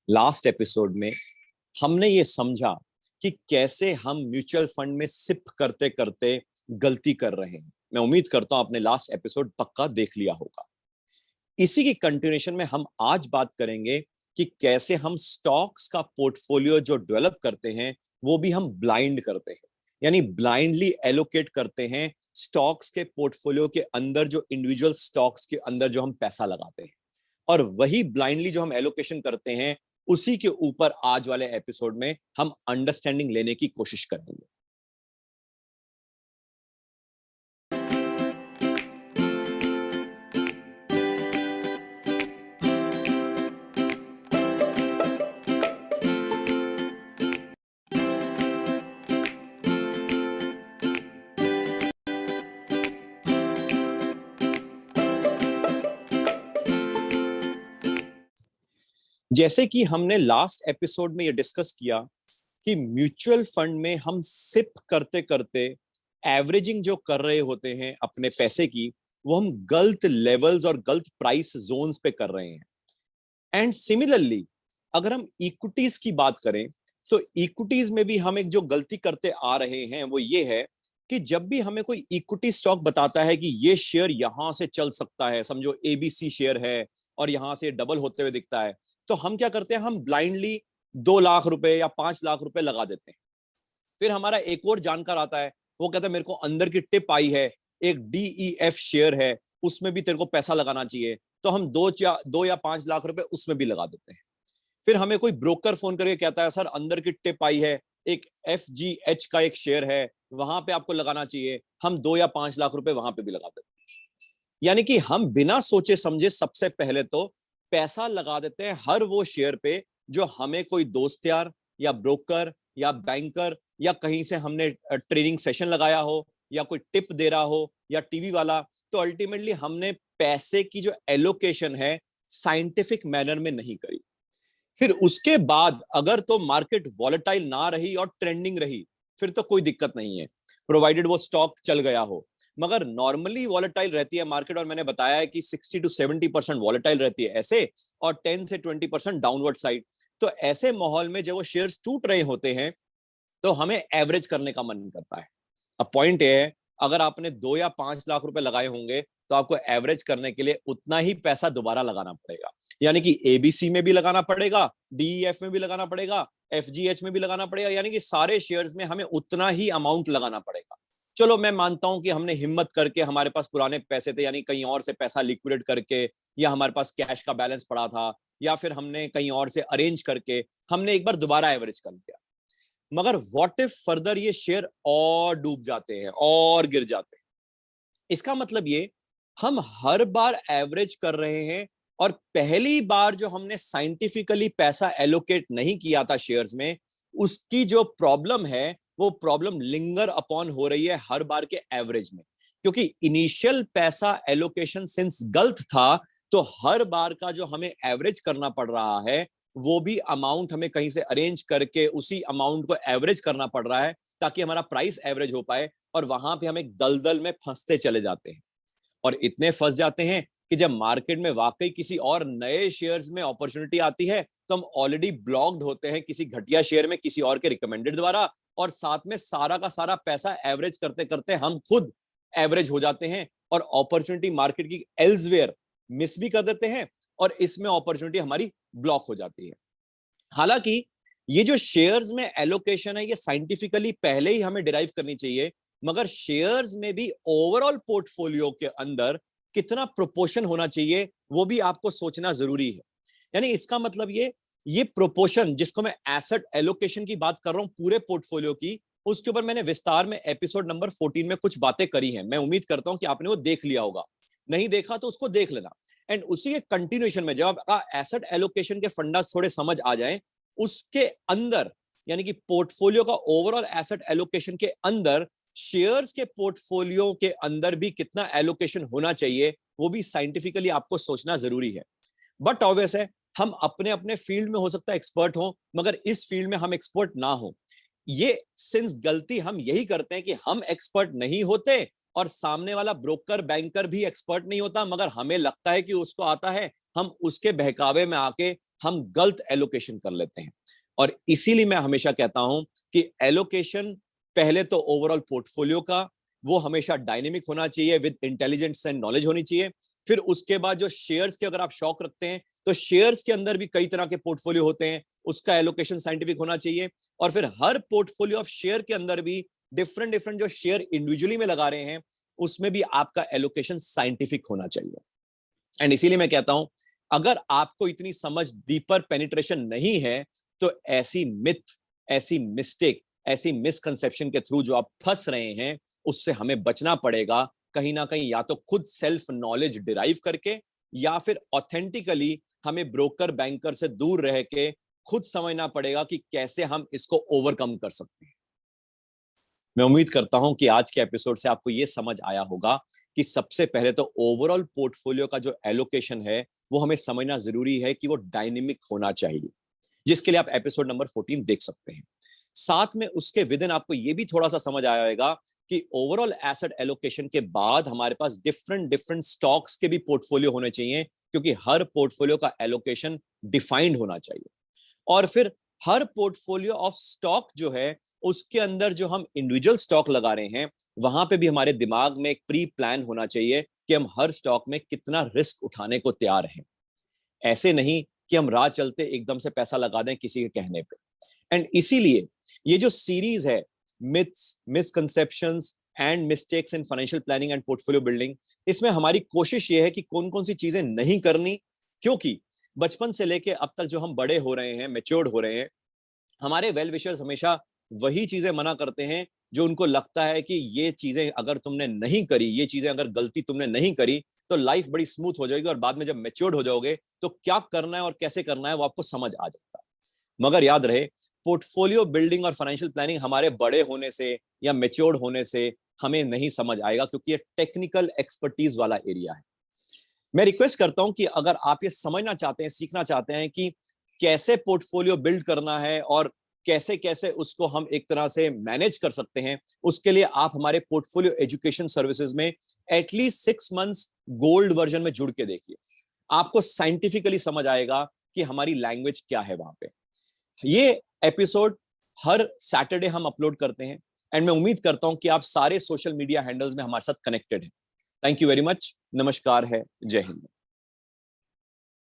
Last episode में हमने ये समझा कि कैसे हम म्यूचुअल फंड में सिप करते करते गलती कर रहे हैं। मैं उम्मीद करता हूं आपने लास्ट एपिसोड पक्का देख लिया होगा। इसी की कंटिन्यूएशन में हम आज बात करेंगे कि कैसे हम स्टॉक्स का पोर्टफोलियो जो डेवलप करते हैं वो भी हम ब्लाइंड करते हैं, यानी ब्लाइंडली एलोकेट करते हैं स्टॉक्स के पोर्टफोलियो के अंदर, जो इंडिविजुअल स्टॉक्स के अंदर जो हम पैसा लगाते हैं, और वही ब्लाइंडली जो हम एलोकेशन करते हैं उसी के ऊपर आज वाले एपिसोड में हम अंडरस्टैंडिंग लेने की कोशिश करेंगे। जैसे कि हमने लास्ट एपिसोड में ये डिस्कस किया कि म्यूचुअल फंड में हम सिप करते करते एवरेजिंग जो कर रहे होते हैं अपने पैसे की, वो हम गलत लेवल्स और गलत प्राइस जोन्स पे कर रहे हैं। एंड सिमिलरली अगर हम इक्विटीज की बात करें तो इक्विटीज में भी हम एक जो गलती करते आ रहे हैं वो ये है कि जब भी हमें कोई इक्विटी स्टॉक बताता है कि ये शेयर यहां से चल सकता है, समझो एबीसी शेयर है और यहां से डबल होते हुए दिखता है, तो हम क्या करते हैं, हम ब्लाइंडली 2 लाख रुपए या 5 लाख रुपए लगा देते हैं। फिर हमारा एक और जानकार आता है, वो कहता है मेरे को अंदर की टिप आई है, एक डीईएफ शेयर है, उसमें भी तेरे को पैसा लगाना चाहिए, तो हम 2 या 5 लाख रुपए उसमें भी लगा देते हैं। फिर हमें कोई ब्रोकर फोन करके कहता है सर अंदर की टिप आई है, एक एफजीएच का एक शेयर है, वहां पे आपको लगाना चाहिए, हम 2 या 5 लाख रुपए वहां पे भी लगा देते हैं। यानी कि हम बिना सोचे समझे सबसे पहले तो पैसा लगा देते हैं हर वो शेयर पे जो हमें कोई दोस्त यार या ब्रोकर या बैंकर या कहीं से हमने ट्रेनिंग सेशन लगाया हो या कोई टिप दे रहा हो या टीवी वाला, तो अल्टीमेटली हमने पैसे की जो एलोकेशन है साइंटिफिक मैनर में नहीं करी। फिर उसके बाद अगर तो मार्केट वॉलेटाइल ना रही और ट्रेंडिंग रही फिर तो कोई दिक्कत नहीं है, प्रोवाइडेड वो स्टॉक चल गया हो। मगर नॉर्मली वॉलेटाइल रहती है मार्केट, और मैंने बताया है कि 60 to 70% वॉलेटाइल रहती है ऐसे, और 10 से 20% डाउनवर्ड साइड। तो ऐसे माहौल में जब वो शेयर्स टूट रहे होते हैं तो हमें एवरेज करने का मन करता है। अब पॉइंट ये है, अगर आपने 2 या 5 लाख रुपए लगाए होंगे तो आपको एवरेज करने के लिए उतना ही पैसा दोबारा लगाना पड़ेगा, यानी कि एबीसी में भी लगाना पड़ेगा, डीईएफ में भी लगाना पड़ेगा, एफजीएच में भी लगाना पड़ेगा, यानी कि सारे शेयर्स में हमें उतना ही अमाउंट लगाना पड़ेगा। चलो मैं मानता हूं कि हमने हिम्मत करके, हमारे पास पुराने पैसे थे, यानी कहीं और से पैसा लिक्विडेट करके, या हमारे पास कैश का बैलेंस पड़ा था, या फिर हमने कहीं और से अरेंज करके हमने एक बार दोबारा एवरेज कर लिया। मगर व्हाट इफ फर्दर ये शेयर और डूब जाते हैं और गिर जाते हैं? इसका मतलब ये, हम हर बार एवरेज कर रहे हैं और पहली बार जो हमने साइंटिफिकली पैसा एलोकेट नहीं किया था शेयर्स में, उसकी जो प्रॉब्लम है वो प्रॉब्लम लिंगर अपॉन हो रही है हर बार के एवरेज में। क्योंकि इनिशियल पैसा एलोकेशन सिंस गलत था, तो हर बार का जो हमें एवरेज करना पड़ रहा है वो भी अमाउंट हमें कहीं से अरेंज करके उसी अमाउंट को एवरेज करना पड़ रहा है ताकि हमारा प्राइस एवरेज हो पाए, और वहां पे हम एक दलदल में फंसते चले जाते हैं। और इतने फंस जाते हैं कि जब मार्केट में वाकई किसी और नए शेयर्स में अपॉर्चुनिटी आती है तो हम ऑलरेडी ब्लॉक्ड होते हैं किसी घटिया शेयर में किसी और के रिकमेंडेड द्वारा, और साथ में सारा का सारा पैसा एवरेज करते करते हम खुद एवरेज हो जाते हैं और अपॉर्चुनिटी मार्केट की एल्सवेयर मिस भी कर देते हैं, और इसमें अपॉर्चुनिटी हमारी ब्लॉक हो जाती है। हालांकि ये जो शेयर्स में एलोकेशन है ये साइंटिफिकली पहले ही हमें डिराइव करनी चाहिए, मगर शेयर्स में भी ओवरऑल पोर्टफोलियो के अंदर कितना प्रोपोर्शन होना चाहिए वो भी आपको सोचना जरूरी है। यानी इसका मतलब ये प्रोपोर्शन जिसको मैं एसेट एलोकेशन की बात कर रहा हूं पूरे पोर्टफोलियो की, उसके ऊपर मैंने विस्तार में एपिसोड नंबर 14 में कुछ बातें करी हैं। मैं उम्मीद करता हूं कि आपने वो देख लिया होगा, नहीं देखा तो उसको देख लेना। एंड उसी के कंटिन्यूएशन में जब आप एसेट एलोकेशन के फंडास थोड़े समझ आ जाएं, उसके अंदर यानी कि पोर्टफोलियो का ओवरऑल एसेट एलोकेशन के अंदर शेयर्स के पोर्टफोलियो के अंदर भी कितना एलोकेशन होना चाहिए वो भी साइंटिफिकली आपको सोचना जरूरी है। बट ऑब्वियस है, हम अपने अपने फील्ड में हो सकता है एक्सपर्ट हो, मगर इस फील्ड में हम एक्सपर्ट ना हो। ये सिंस गलती हम यही करते हैं कि हम एक्सपर्ट नहीं होते और सामने वाला ब्रोकर बैंकर भी एक्सपर्ट नहीं होता, मगर हमें लगता है कि उसको आता है, हम उसके बहकावे में आके हम गलत एलोकेशन कर लेते हैं। और इसीलिए मैं हमेशा कहता हूं कि एलोकेशन पहले तो ओवरऑल पोर्टफोलियो का वो हमेशा डायनेमिक होना चाहिए, विद इंटेलिजेंस एंड नॉलेज होनी चाहिए। फिर उसके बाद जो शेयर्स के अगर आप शौक रखते हैं तो शेयर्स के अंदर भी कई तरह के पोर्टफोलियो होते हैं, उसका एलोकेशन साइंटिफिक होना चाहिए। और फिर हर पोर्टफोलियो ऑफ शेयर के अंदर भी डिफरेंट डिफरेंट जो शेयर इंडिविजुअली में लगा रहे हैं उसमें भी आपका एलोकेशन साइंटिफिक होना चाहिए। एंड इसीलिए मैं कहता हूं अगर आपको इतनी समझ, डीपर पेनिट्रेशन नहीं है, तो ऐसी मिथ, ऐसी मिस्टेक, ऐसी मिसकंसेप्शन के थ्रू जो आप फंस रहे हैं उससे हमें बचना पड़ेगा। कहीं ना कहीं या तो खुद सेल्फ नॉलेज डिराइव करके या फिर ऑथेंटिकली हमें ब्रोकर बैंकर से दूर रह के खुद समझना पड़ेगा कि कैसे हम इसको ओवरकम कर सकते हैं। मैं उम्मीद करता हूं कि आज के एपिसोड से आपको यह समझ आया होगा कि सबसे पहले तो ओवरऑल पोर्टफोलियो का जो एलोकेशन है वो हमें समझना जरूरी है कि वो डायनेमिक होना चाहिए, जिसके लिए आप एपिसोड नंबर 14 देख सकते हैं। साथ में उसके विद इन आपको यह भी थोड़ा सा समझ आएगा कि ओवरऑल एसेट एलोकेशन के बाद हमारे पास डिफरेंट डिफरेंट स्टॉक्स के भी पोर्टफोलियो होने चाहिए, क्योंकि हर पोर्टफोलियो का एलोकेशन डिफाइंड होना चाहिए। और फिर हर पोर्टफोलियो ऑफ स्टॉक जो है उसके अंदर जो हम इंडिविजुअल स्टॉक लगा रहे हैं वहां पे भी हमारे दिमाग में एक प्री प्लान होना चाहिए कि हम हर स्टॉक में कितना रिस्क उठाने को तैयार हैं। ऐसे नहीं कि हम राह चलते एकदम से पैसा लगा दें किसी के कहने पे। एंड इसीलिए ये जो सीरीज है, myths, misconceptions and mistakes in financial planning and portfolio building, इसमें हमारी कोशिश ये है कि कौन कौन सी चीजें नहीं करनी, क्योंकि बचपन से लेके अब तक जो हम बड़े हो रहे हैं, मैच्योर्ड हो रहे हैं, हमारे वेल विशर्स हमेशा वही चीजें मना करते हैं जो उनको लगता है कि ये चीजें अगर तुमने नहीं करी, ये चीजें अगर गलती तुमने नहीं करी तो लाइफ बड़ी स्मूथ हो जाएगी और बाद में जब मैच्योर्ड हो जाओगे तो क्या करना है और कैसे करना है वो आपको समझ आ जाएगा। मगर याद रहे, पोर्टफोलियो बिल्डिंग और फाइनेंशियल प्लानिंग हमारे बड़े होने से या मैच्योर्ड होने से हमें नहीं समझ आएगा, क्योंकि ये टेक्निकल एक्सपर्टीज वाला एरिया है। मैं रिक्वेस्ट करता हूं कि अगर आप ये समझना चाहते हैं, सीखना चाहते हैं कि कैसे पोर्टफोलियो बिल्ड करना है और कैसे कैसे उसको हम एक तरह से मैनेज कर सकते हैं, उसके लिए आप हमारे पोर्टफोलियो एजुकेशन सर्विसेज में एटलीस्ट 6 मंथ्स गोल्ड वर्जन में जुड़ के देखिए। आपको साइंटिफिकली समझ आएगा कि हमारी लैंग्वेज क्या है वहां पे। ये एपिसोड हर सैटरडे हम अपलोड करते हैं एंड मैं उम्मीद करता हूं कि आप सारे सोशल मीडिया हैंडल्स में हमारे साथ कनेक्टेड हैं। Thank you very much. नमस्कार है। जय हिंद।